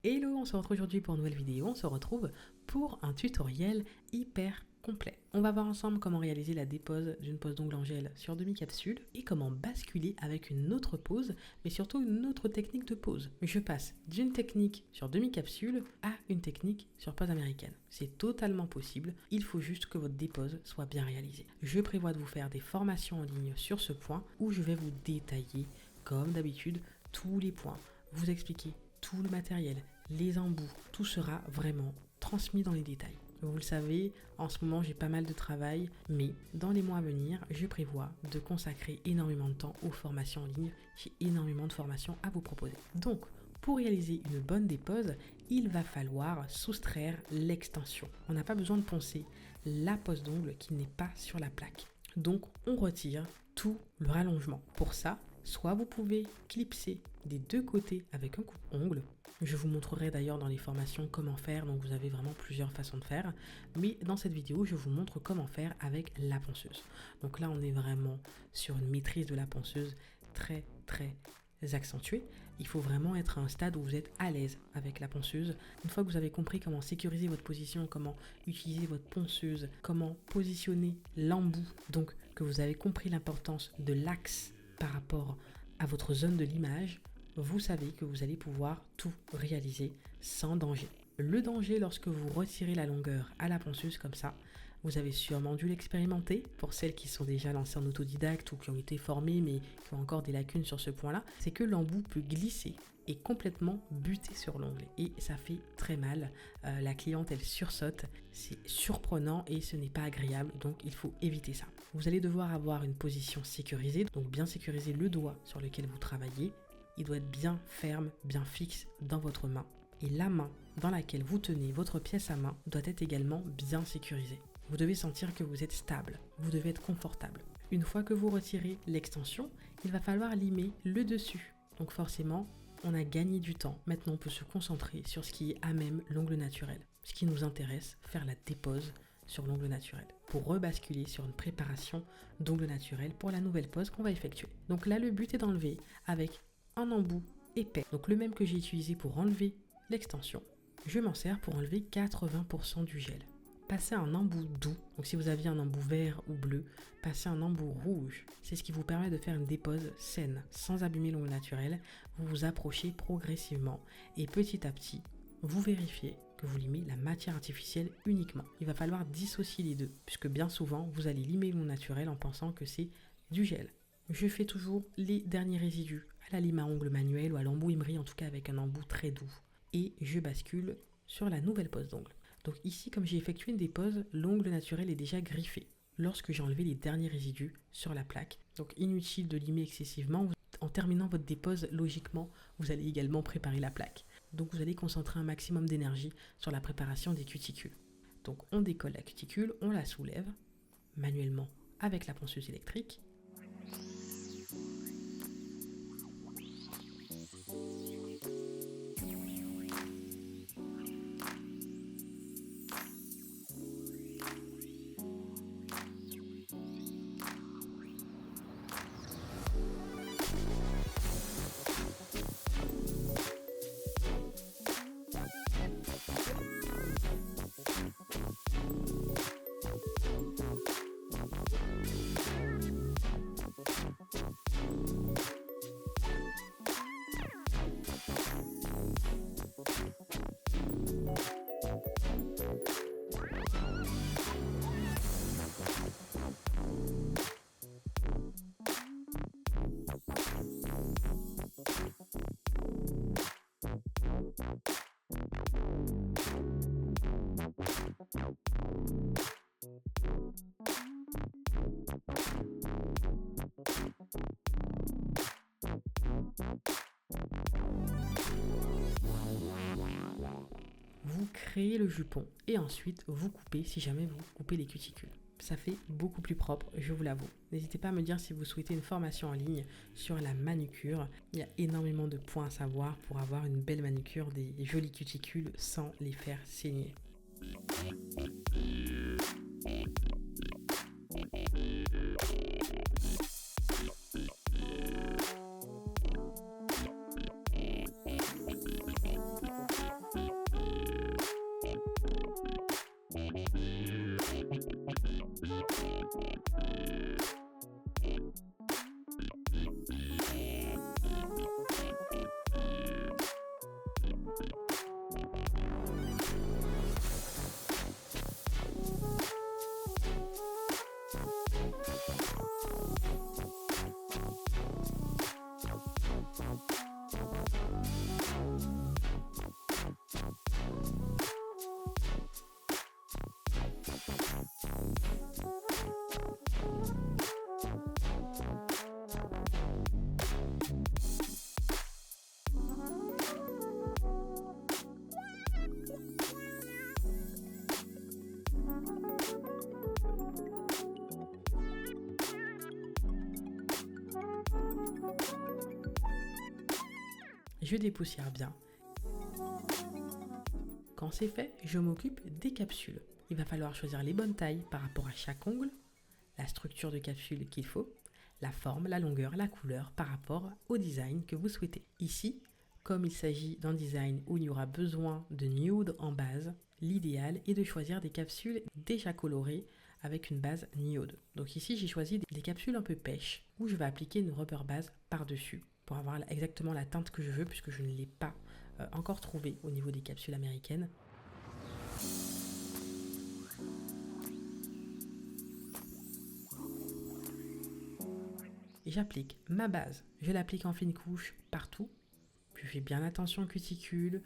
Hello, on se retrouve aujourd'hui pour une nouvelle vidéo. On se retrouve pour un tutoriel hyper complet. On va voir ensemble comment réaliser la dépose d'une pose d'ongle en gel sur demi-capsule et comment basculer avec une autre pose, mais surtout une autre technique de pose. Je passe d'une technique sur demi-capsule à une technique sur pose américaine. C'est totalement possible, il faut juste que votre dépose soit bien réalisée. Je prévois de vous faire des formations en ligne sur ce point où je vais vous détailler, comme d'habitude, tous les points, vous expliquer tout le matériel, les embouts, tout sera vraiment transmis dans les détails. Vous le savez, en ce moment j'ai pas mal de travail, mais dans les mois à venir, je prévois de consacrer énormément de temps aux formations en ligne. J'ai énormément de formations à vous proposer. Donc, pour réaliser une bonne dépose, il va falloir soustraire l'extension. On n'a pas besoin de poncer la pose d'ongle qui n'est pas sur la plaque. Donc, on retire tout le rallongement. Pour ça, soit vous pouvez clipser des deux côtés avec un coupe-ongle. Je vous montrerai d'ailleurs dans les formations comment faire, donc vous avez vraiment plusieurs façons de faire. Mais dans cette vidéo, je vous montre comment faire avec la ponceuse. Donc là, on est vraiment sur une maîtrise de la ponceuse très accentuée. Il faut vraiment être à un stade où vous êtes à l'aise avec la ponceuse. Une fois que vous avez compris comment sécuriser votre position, comment utiliser votre ponceuse, comment positionner l'embout, donc que vous avez compris l'importance de l'axe par rapport à votre zone de l'image, vous savez que vous allez pouvoir tout réaliser sans danger. Le danger lorsque vous retirez la longueur à la ponceuse comme ça, vous avez sûrement dû l'expérimenter pour celles qui sont déjà lancées en autodidacte ou qui ont été formées mais qui ont encore des lacunes sur ce point-là, c'est que l'embout peut glisser et complètement buter sur l'ongle et ça fait très mal. La cliente elle sursaute, c'est surprenant et ce n'est pas agréable, donc il faut éviter ça. Vous allez devoir avoir une position sécurisée, donc bien sécuriser le doigt sur lequel vous travaillez. Il doit être bien ferme, bien fixe dans votre main. Et la main dans laquelle vous tenez votre pièce à main doit être également bien sécurisée. Vous devez sentir que vous êtes stable, vous devez être confortable. Une fois que vous retirez l'extension, il va falloir limer le dessus. Donc forcément, on a gagné du temps. Maintenant, on peut se concentrer sur ce qui est à même l'ongle naturel. Ce qui nous intéresse, faire la dépose sur l'ongle naturel pour rebasculer sur une préparation d'ongle naturel pour la nouvelle pose qu'on va effectuer. Donc là, le but est d'enlever avec un embout épais, donc le même que j'ai utilisé pour enlever l'extension. Je m'en sers pour enlever 80% du gel. Passez un embout doux, donc si vous aviez un embout vert ou bleu, passez un embout rouge. C'est ce qui vous permet de faire une dépose saine, sans abîmer l'ongle naturel. Vous vous approchez progressivement et petit à petit, vous vérifiez que vous limez la matière artificielle uniquement. Il va falloir dissocier les deux, puisque bien souvent, vous allez limer l'ongle naturel en pensant que c'est du gel. Je fais toujours les derniers résidus à la lime à ongles manuelle ou à l'embout Imri, en tout cas avec un embout très doux. Et je bascule sur la nouvelle pose d'ongle. Donc ici, comme j'ai effectué une dépose, l'ongle naturel est déjà griffé lorsque j'ai enlevé les derniers résidus sur la plaque. Donc inutile de limer excessivement. En terminant votre dépose, logiquement, vous allez également préparer la plaque. Donc vous allez concentrer un maximum d'énergie sur la préparation des cuticules. Donc on décolle la cuticule, on la soulève manuellement avec la ponceuse électrique. Vous créez le jupon et ensuite vous coupez si jamais vous coupez les cuticules. Ça fait beaucoup plus propre, je vous l'avoue. N'hésitez pas à me dire si vous souhaitez une formation en ligne sur la manucure. Il y a énormément de points à savoir pour avoir une belle manucure, des jolies cuticules sans les faire saigner. Je dépoussière bien. Quand c'est fait, je m'occupe des capsules. Il va falloir choisir les bonnes tailles par rapport à chaque ongle, la structure de capsule qu'il faut, la forme, la longueur, la couleur par rapport au design que vous souhaitez. Ici, comme il s'agit d'un design où il y aura besoin de nude en base, l'idéal est de choisir des capsules déjà colorées avec une base nude. Donc ici, j'ai choisi des capsules un peu pêche où je vais appliquer une rubber base par-dessus pour avoir exactement la teinte que je veux puisque je ne l'ai pas encore trouvée au niveau des capsules américaines. Et j'applique ma base. Je l'applique en fine couche partout. Je fais bien attention aux cuticules.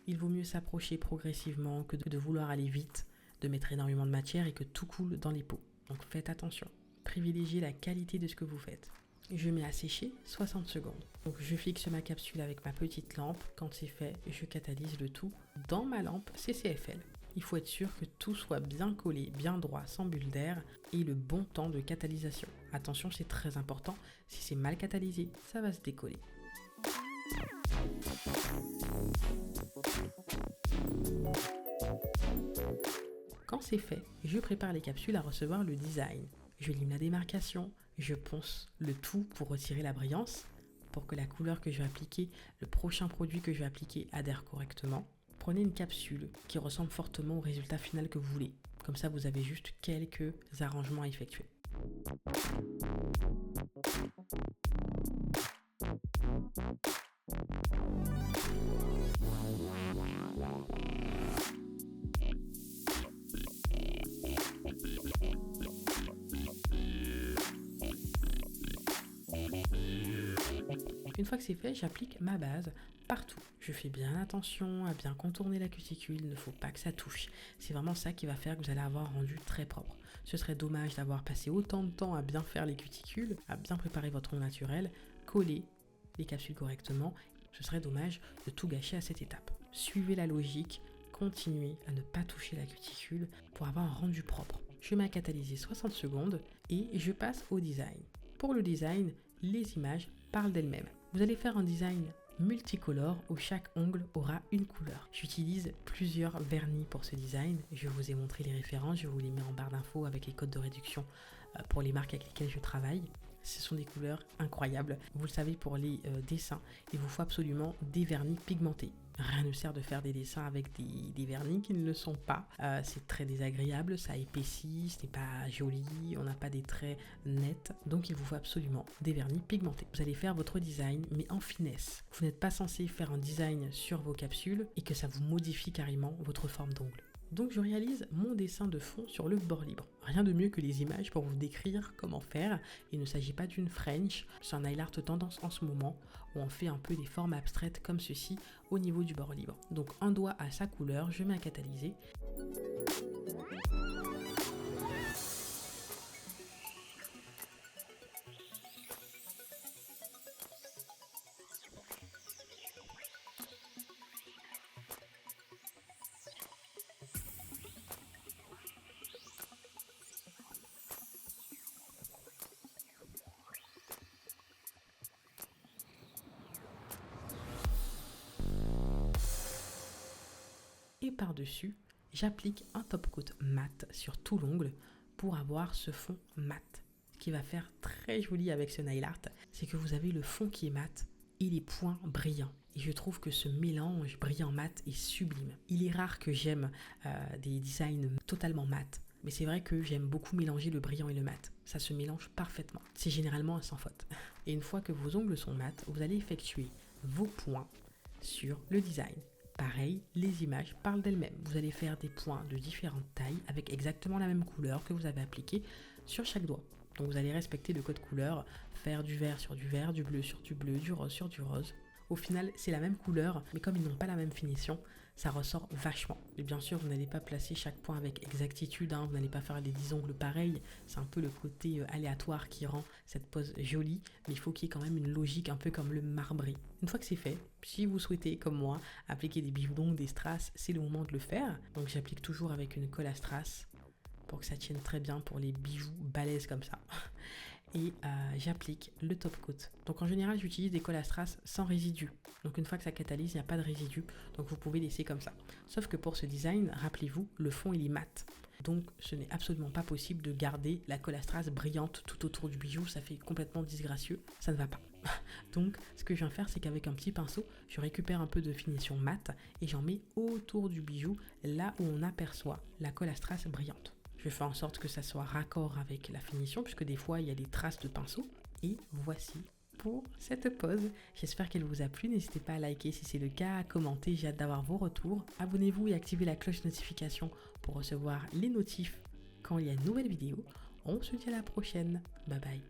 Il vaut mieux s'approcher progressivement que de vouloir aller vite, de mettre énormément de matière et que tout coule dans les peaux. Donc faites attention. Privilégiez la qualité de ce que vous faites. Je mets à sécher 60 secondes. Donc je fixe ma capsule avec ma petite lampe. Quand c'est fait, je catalyse le tout dans ma lampe CCFL. Il faut être sûr que tout soit bien collé, bien droit, sans bulle d'air et le bon temps de catalysation. Attention, c'est très important. Si c'est mal catalysé, ça va se décoller. Quand c'est fait, je prépare les capsules à recevoir le design. Je lime la démarcation, je ponce le tout pour retirer la brillance, pour que la couleur que je vais appliquer, le prochain produit que je vais appliquer adhère correctement. Prenez une capsule qui ressemble fortement au résultat final que vous voulez. Comme ça, vous avez juste quelques arrangements à effectuer. Une fois que c'est fait, j'applique ma base partout. Je fais bien attention à bien contourner la cuticule, il ne faut pas que ça touche. C'est vraiment ça qui va faire que vous allez avoir un rendu très propre. Ce serait dommage d'avoir passé autant de temps à bien faire les cuticules, à bien préparer votre ongle naturel, coller les capsules correctement. Ce serait dommage de tout gâcher à cette étape. Suivez la logique, continuez à ne pas toucher la cuticule pour avoir un rendu propre. Je mets à catalyser 60 secondes et je passe au design. Pour le design, les images parlent d'elles-mêmes. Vous allez faire un design multicolore où chaque ongle aura une couleur. J'utilise plusieurs vernis pour ce design. Je vous ai montré les références, je vous les mets en barre d'infos avec les codes de réduction pour les marques avec lesquelles je travaille. Ce sont des couleurs incroyables. Vous le savez, pour les dessins, il vous faut absolument des vernis pigmentés. Rien ne sert de faire des dessins avec des vernis qui ne le sont pas. C'est très désagréable, ça épaissit, ce n'est pas joli, on n'a pas des traits nets. Donc il vous faut absolument des vernis pigmentés. Vous allez faire votre design, mais en finesse. Vous n'êtes pas censé faire un design sur vos capsules et que ça vous modifie carrément votre forme d'ongle. Donc je réalise mon dessin de fond sur le bord libre. Rien de mieux que les images pour vous décrire comment faire. Il ne s'agit pas d'une French, c'est un nail art tendance en ce moment où on fait un peu des formes abstraites comme ceci au niveau du bord libre. Donc un doigt à sa couleur, je mets à catalyser. Et par-dessus, j'applique un top coat mat sur tout l'ongle pour avoir ce fond mat. Ce qui va faire très joli avec ce nail art, c'est que vous avez le fond qui est mat et les points brillants. Et je trouve que ce mélange brillant mat est sublime. Il est rare que j'aime des designs totalement mat. Mais c'est vrai que j'aime beaucoup mélanger le brillant et le mat. Ça se mélange parfaitement. C'est généralement un sans faute. Et une fois que vos ongles sont mat, vous allez effectuer vos points sur le design. Pareil, les images parlent d'elles-mêmes. Vous allez faire des points de différentes tailles avec exactement la même couleur que vous avez appliquée sur chaque doigt. Donc vous allez respecter le code couleur, faire du vert sur du vert, du bleu sur du bleu, du rose sur du rose. Au final, c'est la même couleur, mais comme ils n'ont pas la même finition, ça ressort vachement. Et bien sûr, vous n'allez pas placer chaque point avec exactitude, vous n'allez pas faire les 10 ongles pareils. C'est un peu le côté aléatoire qui rend cette pose jolie, mais il faut qu'il y ait quand même une logique un peu comme le marbré. Une fois que c'est fait, si vous souhaitez, comme moi, appliquer des bijoux longs, des strass, c'est le moment de le faire. Donc j'applique toujours avec une colle à strass pour que ça tienne très bien pour les bijoux balèzes comme ça. Et j'applique le top coat. Donc en général, j'utilise des colles à strass sans résidus. Donc une fois que ça catalyse, il n'y a pas de résidus. Donc vous pouvez laisser comme ça. Sauf que pour ce design, rappelez-vous, le fond il est mat. Donc ce n'est absolument pas possible de garder la colle à strass brillante tout autour du bijou. Ça fait complètement disgracieux. Ça ne va pas. Donc ce que je viens faire, c'est qu'avec un petit pinceau, je récupère un peu de finition mat et j'en mets autour du bijou, là où on aperçoit la colle à strass brillante. Je fais en sorte que ça soit raccord avec la finition, puisque des fois, il y a des traces de pinceau. Et voici pour cette pose. J'espère qu'elle vous a plu. N'hésitez pas à liker si c'est le cas, à commenter. J'ai hâte d'avoir vos retours. Abonnez-vous et activez la cloche notification pour recevoir les notifs quand il y a une nouvelle vidéo. On se dit à la prochaine. Bye bye.